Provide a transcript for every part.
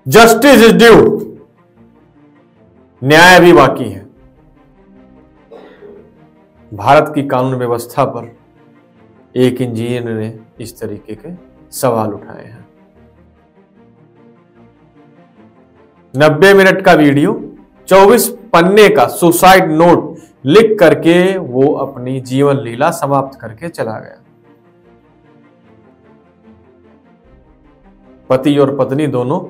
Justice is due, न्याय भी बाकी है। भारत की कानून व्यवस्था पर एक इंजीनियर ने इस तरीके के सवाल उठाए हैं। 90 मिनट का वीडियो, 24 पन्ने का सुसाइड नोट लिख करके वो अपनी जीवन लीला समाप्त करके चला गया। पति और पत्नी दोनों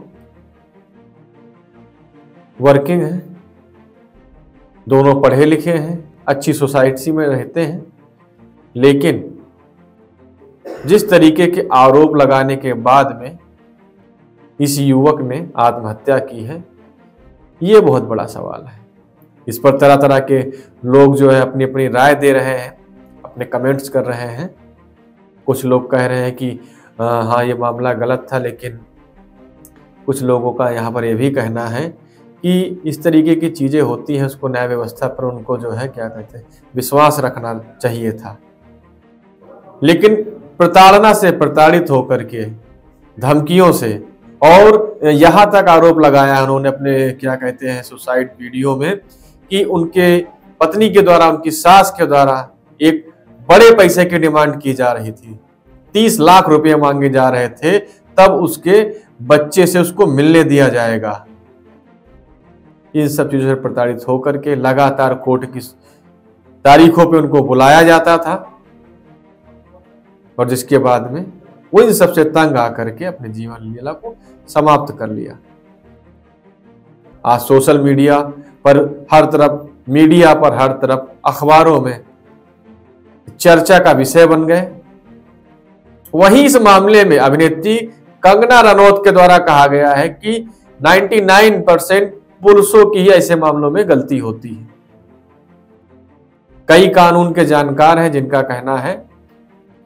वर्किंग हैं, दोनों पढ़े लिखे हैं, अच्छी सोसाइटी में रहते हैं, लेकिन जिस तरीके के आरोप लगाने के बाद में इस युवक ने आत्महत्या की है, ये बहुत बड़ा सवाल है। इस पर तरह तरह के लोग जो है अपनी अपनी राय दे रहे हैं, अपने कमेंट्स कर रहे हैं। कुछ लोग कह रहे हैं कि हाँ ये मामला गलत था, लेकिन कुछ लोगों का यहाँ पर यह भी कहना है कि इस तरीके की चीज़ें होती हैं, उसको न्याय व्यवस्था पर उनको जो है क्या कहते हैं विश्वास रखना चाहिए था। लेकिन प्रताड़ना से प्रताड़ित होकर के, धमकियों से, और यहाँ तक आरोप लगाया उन्होंने अपने क्या कहते हैं सुसाइड वीडियो में कि उनके पत्नी के द्वारा, उनकी सास के द्वारा एक बड़े पैसे की डिमांड की जा रही थी। 30 लाख रुपए मांगे जा रहे थे, तब उसके बच्चे से उसको मिलने दिया जाएगा। इन सब चीजों से प्रताड़ित होकर के लगातार कोर्ट की तारीखों पे उनको बुलाया जाता था, और जिसके बाद में वो इन सबसे तंग आकर के अपने जीवन लीला को समाप्त कर लिया। आज सोशल मीडिया पर हर तरफ, मीडिया पर हर तरफ, अखबारों में चर्चा का विषय बन गए। वहीं इस मामले में अभिनेत्री कंगना रनौत के द्वारा कहा गया है कि 99% पुरुषों की ही ऐसे मामलों में गलती होती है। कई कानून के जानकार हैं जिनका कहना है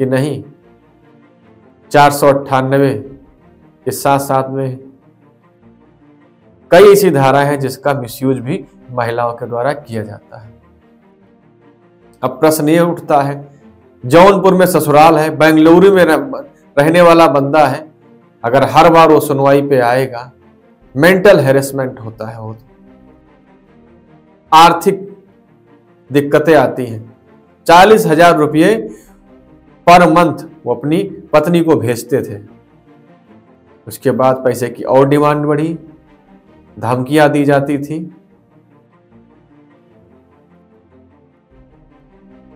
कि नहीं, 498 के साथ साथ में कई ऐसी धाराएं हैं जिसका मिसयूज भी महिलाओं के द्वारा किया जाता है। अब प्रश्न ये उठता है, जौनपुर में ससुराल है, बेंगलुरु में रहने वाला बंदा है, अगर हर बार वो सुनवाई पे आएगा, मेंटल हैरेसमेंट होता है, आर्थिक दिक्कतें आती हैं। 40,000 रुपये पर मंथ वो अपनी पत्नी को भेजते थे। उसके बाद पैसे की और डिमांड बढ़ी, धमकियां दी जाती थी।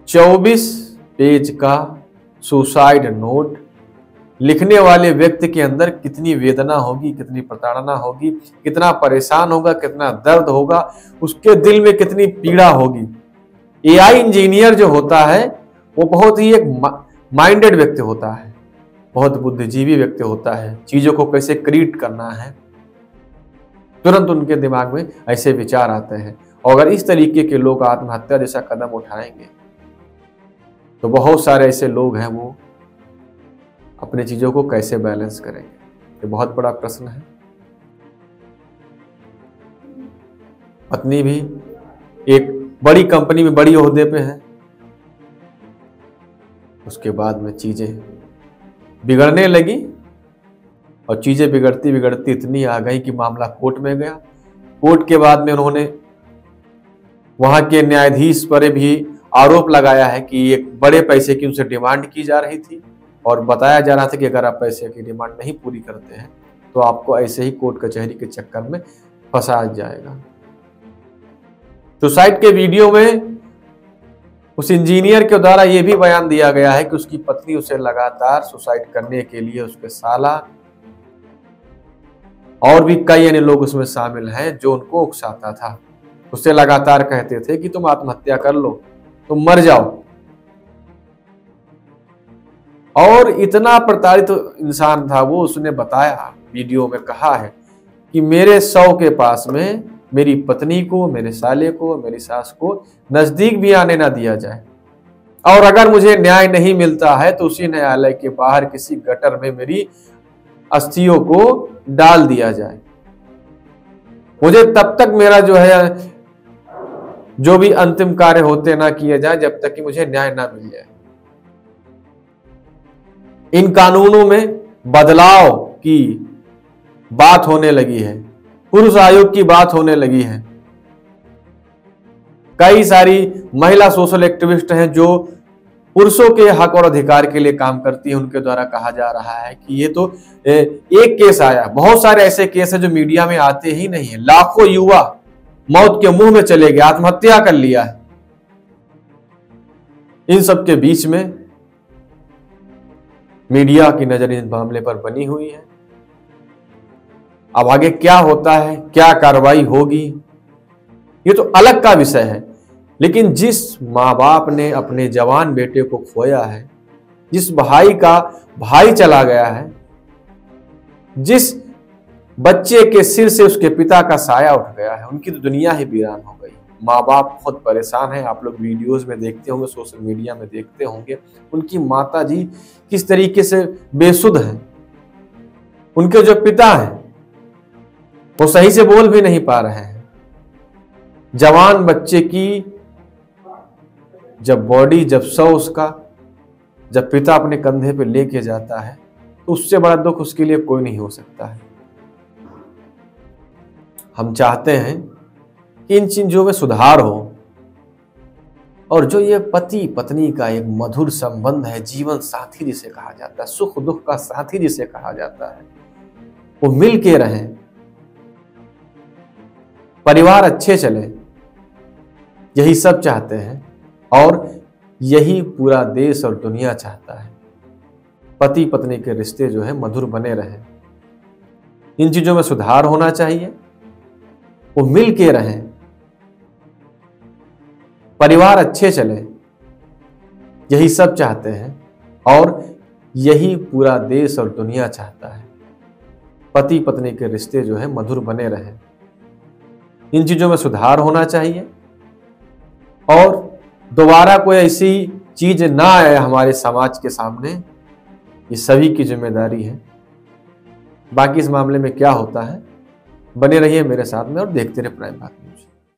24 पेज का सुसाइड नोट लिखने वाले व्यक्ति के अंदर कितनी वेदना होगी, कितनी प्रताड़ना होगी, कितना परेशान होगा, कितना दर्द होगा, उसके दिल में कितनी पीड़ा होगी। एआई इंजीनियर जो होता है वो बहुत ही एक माइंडेड व्यक्ति होता है, बहुत बुद्धिजीवी व्यक्ति होता है। चीजों को कैसे क्रिएट करना है, तुरंत उनके दिमाग में ऐसे विचार आते हैं। और अगर इस तरीके के लोग आत्महत्या जैसा कदम उठाएंगे तो बहुत सारे ऐसे लोग हैं, वो अपनी चीजों को कैसे बैलेंस करेंगे, ये बहुत बड़ा प्रश्न है। पत्नी भी एक बड़ी कंपनी में बड़ी ओहदे पे है, उसके बाद में चीजें बिगड़ने लगी, और चीजें बिगड़ती बिगड़ती इतनी आ गई कि मामला कोर्ट में गया। कोर्ट के बाद में उन्होंने वहां के न्यायाधीश पर भी आरोप लगाया है कि एक बड़े पैसे की उनसे डिमांड की जा रही थी, और बताया जा रहा था कि अगर आप पैसे की डिमांड नहीं पूरी करते हैं तो आपको ऐसे ही कोर्ट कचहरी के चक्कर में फंसाया जाएगा। सुसाइड के वीडियो में उस इंजीनियर के द्वारा यह भी बयान दिया गया है कि उसकी पत्नी उसे लगातार सुसाइड करने के लिए, उसके साला और भी कई अन्य लोग उसमें शामिल हैं जो उनको उकसाता था। उससे लगातार कहते थे कि तुम आत्महत्या कर लो, तुम मर जाओ। और इतना प्रताड़ित इंसान था वो, उसने बताया, वीडियो में कहा है कि मेरे 100 के पास में मेरी पत्नी को, मेरे साले को, मेरी सास को नजदीक भी आने ना दिया जाए, और अगर मुझे न्याय नहीं मिलता है तो उसी न्यायालय के बाहर किसी गटर में मेरी अस्थियों को डाल दिया जाए। मुझे तब तक मेरा जो है जो भी अंतिम कार्य होते ना किए जाए जब तक कि मुझे न्याय ना मिल जाए। इन कानूनों में बदलाव की बात होने लगी है, पुरुष आयोग की बात होने लगी है। कई सारी महिला सोशल एक्टिविस्ट हैं जो पुरुषों के हक और अधिकार के लिए काम करती है। उनके द्वारा कहा जा रहा है कि ये तो एक केस आया, बहुत सारे ऐसे केस हैं जो मीडिया में आते ही नहीं है। लाखों युवा मौत के मुंह में चले गए, आत्महत्या कर लिया है। इन सब के बीच में मीडिया की नजर इस मामले पर बनी हुई है। अब आगे क्या होता है, क्या कार्रवाई होगी, ये तो अलग का विषय है। लेकिन जिस माँ बाप ने अपने जवान बेटे को खोया है, जिस भाई का भाई चला गया है, जिस बच्चे के सिर से उसके पिता का साया उठ गया है, उनकी तो दुनिया ही वीरान हो गई। माँ बाप बहुत परेशान हैं। आप लोग वीडियोस में देखते होंगे, सोशल मीडिया में देखते होंगे, उनकी माता जी किस तरीके से बेसुध हैं। उनके जो पिता हैं वो सही से बोल भी नहीं पा रहे हैं। जवान बच्चे की जब बॉडी, जब शव उसका, जब पिता अपने कंधे पे लेके जाता है, तो उससे बड़ा दुख उसके लिए कोई नहीं हो सकता है। हम चाहते हैं कि इन चीजों में सुधार हो और जो ये पति पत्नी का एक मधुर संबंध है, जीवन साथी जिसे कहा जाता है, सुख दुख का साथी जिसे कहा जाता है, वो मिल के रहें, परिवार अच्छे चले, यही सब चाहते हैं और यही पूरा देश और दुनिया चाहता है। पति पत्नी के रिश्ते जो है मधुर बने रहें, इन चीजों में सुधार होना चाहिए, वो मिल के रहें, परिवार अच्छे चले, यही सब चाहते हैं और यही पूरा देश और दुनिया चाहता है। पति पत्नी के रिश्ते जो है मधुर बने रहें, इन चीजों में सुधार होना चाहिए और दोबारा कोई ऐसी चीज ना आए हमारे समाज के सामने, ये सभी की जिम्मेदारी है। बाकी इस मामले में क्या होता है, बने रहिए मेरे साथ में और देखते रहिए प्राइम भारत।